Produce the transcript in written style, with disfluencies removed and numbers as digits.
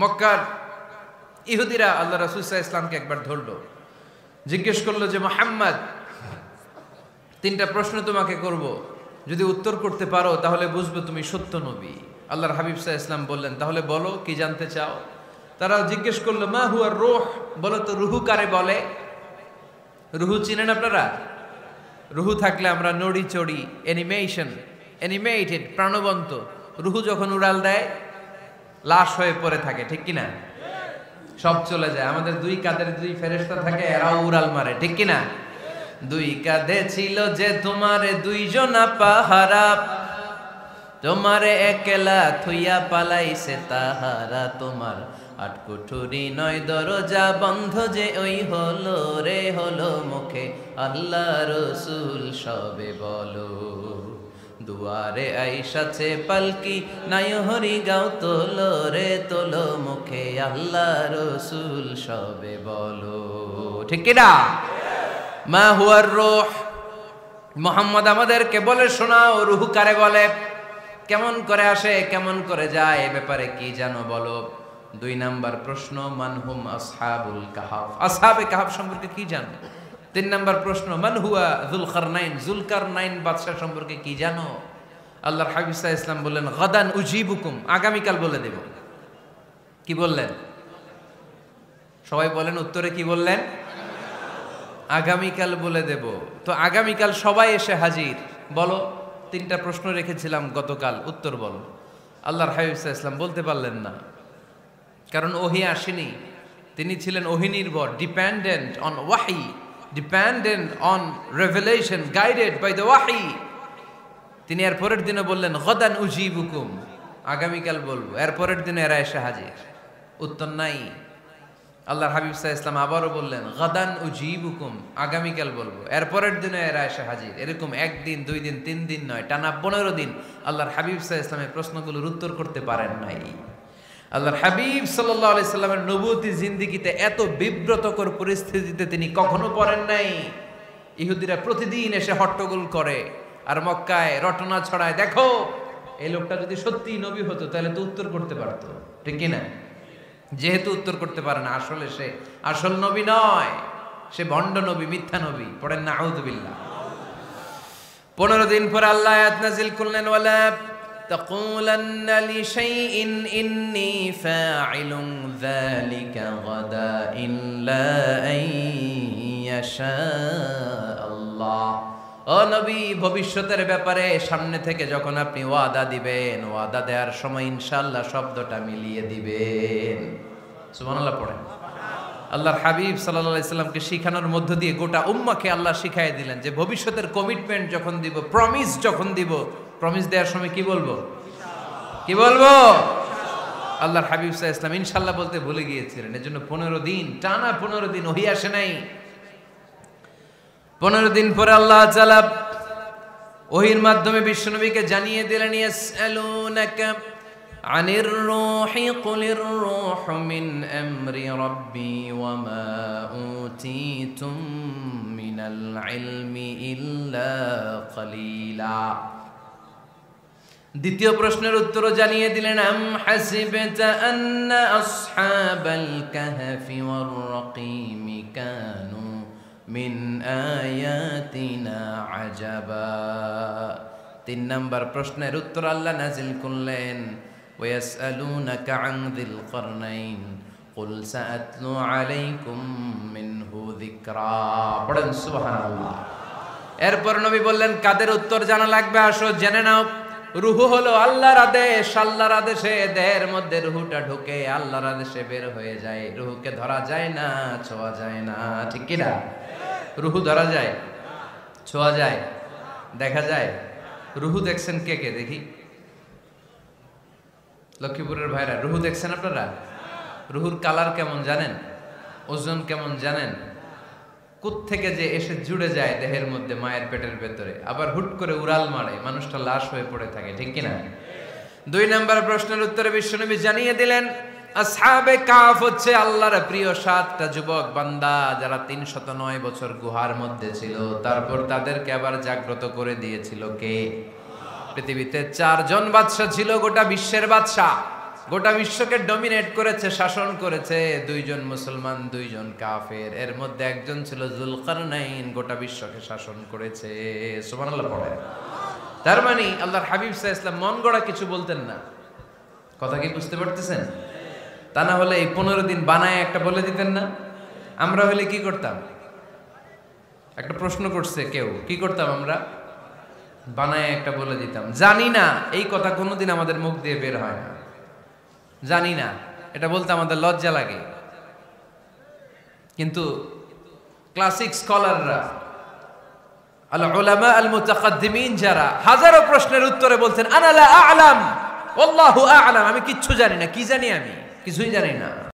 মক্কার ইহুদিরা আল্লাহ রাসূল সাল্লাল্লাহু আলাইহি ওয়াসাল্লামকে একবার ধরলো, জিজ্ঞেস করলো যে মুহাম্মদ, তিনটা প্রশ্ন তোমাকে করব, যদি উত্তর করতে পারো তাহলে বুঝবো তুমি সত্য নবী। আল্লাহর হাবিব সাল্লাল্লাহু আলাইহি ওয়াসাল্লাম বললেন, তাহলে বলো কি জানতে চাও। তারা জিজ্ঞেস করলো মা হুয়ার রূহ, বলো তো রুহু কারে বলে। রুহু চিনেন আপনারা? রুহু থাকলে আমরা নড়ি চড়ি, অ্যানিমেটেড, প্রাণবন্ত। রুহু যখন উড়াল দেয় লাশ হয়ে পড়ে থাকে, ঠিক কিনা? সব চলে যায়। আমাদের দুই কাঁধের দুই ফেরেশতা থাকে, এরাও উড়াল মারে, ঠিক কিনা? দুই কাঁধে ছিল যে তোমারে দুইজনা পাহারা, তোমারে একলা থুইয়া পালাইছে তাহারা। তোমার আট কুঠুরি নয় দরজা বন্ধ যে ওই হলো রে হলো মুখে আল্লাহ রসুল সবে বলো। দুয়ারে আইসাছে পালকি নাই হরি গাও তোলো রে তোলো মুখে আল্লাহ রসুল সবে বলো, ঠিক কিনা? মা হুয়ার রূহ, মুহাম্মদ আমাদেরকে বলে শোনাও রুহু কারে বলে, কেমন করে আসে, কেমন করে যায়, এ ব্যাপারে কি জানো বলো। দুই নাম্বার প্রশ্ন মানহুম আসহাবুল কাহাফ, আসহাবে কাহাফ সম্পর্কে কি জানো। তিন নাম্বার প্রশ্ন মান হুয়া যুলকারনাইন, যুলকারনাইন বাদশা সম্পর্কে কি জানো। আল্লাহর হাবিব সাল্লাল্লাহু আলাইহি ওয়াসাল্লাম বললেন গাদান উজিবুকুম, আগামীকাল বলে দেব। কি বললেন? সবাই বলেন উত্তরে কি বললেন? আগামীকাল বলে দেব। তো আগামীকাল সবাই এসে হাজির। বলো, তিনটা প্রশ্ন রেখেছিলাম গতকাল, উত্তর বলো। আল্লাহর হাবিব সাল্লাল্লাহু আলাইহি ওয়াসাল্লাম বলতে পারলেন না, কারণ ওহী আসেনি। তিনি ছিলেন ওহী নির্ভর, ডিপেন্ডেন্ট অন ওয়াহি, dependent on revelation, guided by the ওয়াহি। তিনি এর পরের দিনে বললেন গাদান উজিবুকুম, আগামীকাল বলবো। এর পরের দিনে এরা এসে হাজির, উত্তর নাই। আল্লাহর হাবিব সাল্লাল্লাহু আলাইহি ওয়াসাল্লাম আবারও বললেন গাদান উজিবুকুম, আগামীকাল বলবো। এর পরের দিনে এরা এসে হাজির। এরকম একদিন, দুই দিন, তিন দিন নয়, টানা 15 দিন আল্লাহর হাবিব সাল্লাল্লাহু আলাইহি ওয়াসাল্লামের প্রশ্নগুলোর উত্তর করতে পারেন নাই। আল্লাহর হাবিব সাল্লাল্লাহু আলাইহি সাল্লামের নবুয়তি জিন্দেগিতে এত বিব্রতকর পরিস্থিতিতে তিনি কখনো পড়েন নাই। ইহুদিরা প্রতিদিন এসে হট্টগোল করে আর মক্কায় রটনা ছড়ায়, দেখো এই লোকটা যদি সত্যিই নবী হতো তাহলে তো উত্তর করতে পারতো, ঠিক কিনা? যেহেতু উত্তর করতে পারে না, আসলে সে আসল নবী নয়, সে ভণ্ড নবী, মিথ্যা নবী। পড়েন না আউযুবিল্লাহ। 15 দিন পর আল্লাহ আয়াত নাযিল করলেন ওয়ালা তাকুলান্না লিশাইইন ইন্নী ফাইলুন যালিকা গাদা ইল্লা আইয়াশা আল্লাহ। ও নবী, ভবিষ্যতের ব্যাপারে সামনে থেকে যখন আপনি ওয়াদা দিবেন, ওয়াদা দেওয়ার সময় ইনশাআল্লাহ শব্দটা মিলিয়ে দিবেন। সুবহানাল্লাহ পড়েন। আল্লাহর হাবিব সাল্লাল্লাহু আলাইহি সাল্লামকে শিখানোর মধ্য দিয়ে গোটা উম্মাহকে আল্লাহ শিখাইয়ে দিলেন যে ভবিষ্যতের কমিটমেন্ট যখন দিব, প্রমিস যখন দিব, প্রমিস দেওয়ার সময় কি বলবো? কি বলবো? আল্লাহর হাবিব সাল্লাল্লাহু আলাইহি সাল্লাম ইনশাআল্লাহ বলতে ভুলে গিয়েছিলেন। এজন্য 15 দিন, টানা 15 দিন ওহী আসে নাই। 15 দিন পরে আল্লাহ তাআলা ওহীর মাধ্যমে বিশ্বনবীকে জানিয়ে দিলেন ইয়াসআলুনাকা আনির রূহি কুলির রূহু মিন আমরি রাব্বি ওয়া মা উতীতুম মিনাল ইলমি ইল্লা কলিলা। দ্বিতীয় প্রশ্নের উত্তরও জানিয়ে দিলেন আম হাসিবতা আন্না আসহাবাল কাহফি ওয়ার রাকিম কানু মিন আয়াতিনা আজাবা। 3 নম্বর প্রশ্নের উত্তর আল্লাহ নাজিল করলেন ওয়াসআলুনাকা আন যিল করনাইন কুল সাআতলু আলাইকুম মিনহু যিকরা। পড়েন সুবহানাল্লাহ। এরপর নবী বললেন কাদের উত্তর জানা লাগবে, আসো জেনে নাও। রুহু হলো আল্লাহর আদেশ, আল্লাহর আদেশে দেহের মধ্যে রুহুটা ঢুকে আল্লাহর আদেশে বের হয়ে যায়। রুহুকে ধরা যায় না, ছোঁয়া যায় না, ঠিক কি না? রুহু ধরা যায়, ছোঁয়া যায়, দেখা যায়? রুহু দেখছেন কে কে? দেখি লক্ষ্মীপুরের ভাইরা, রুহু দেখছেন আপনারা? রুহুর কালার কেমন জানেন? ওজন কেমন জানেন? কোত্থেকে যে এসে জুড়ে যায় দেহের মধ্যে, মায়ের পেটের ভেতরে, আবার হুট করে উড়াল মারে, মানুষটা লাশ হয়ে পড়ে থাকে, ঠিক কিনা? 2 নম্বর প্রশ্নের উত্তরে বিশ্বনবী জানিয়ে দিলেন আসহাবে কাহফ হচ্ছে আল্লাহর প্রিয় 7টা যুবক বান্দা যারা 309 বছর গুহার মধ্যে ছিল। তারপর তাদেরকে আবার জাগ্রত করে দিয়েছিল কে? পৃথিবীতে 4 জন বাদশা ছিল, গোটা বিশ্বের বাদশা, গোটা বিশ্বকে ডমিনেট করেছে, শাসন করেছে দুইজন মুসলমান, দুইজন কাফের। এর মধ্যে একজন ছিল যুলকারনাইন, গোটা বিশ্বকে শাসন করেছে। সুবহানাল্লাহ পড়ে। তার মানে আল্লাহর হাবিব সাল্লাল্লাহু আলাইহি ওয়াসাল্লাম মন গড়া কিছু বলতেন না। কথা কি বুঝতে পারতেছেন? তা না হলে এই 15 দিন বানায় একটা বলে দিতেন না? আমরা হলে কি করতাম? একটা প্রশ্ন করছে কেউ, কি করতাম আমরা? বানায় একটা বলে দিতাম। জানি না, এই কথা কোনোদিন আমাদের মুখ দিয়ে বের হয় না। জানি না, এটা বলতে আমাদের লজ্জা লাগে। কিন্তু ক্লাসিক স্কলাররা, আল উলামা আল মুতাকাদ্দিমিন, যারা হাজারো প্রশ্নের উত্তরে বলছেন আনা লা আ'লাম ওয়াল্লাহু আ'লাম, আমি কিচ্ছু জানি না। কি জানি? আমি কিছুই জানি না।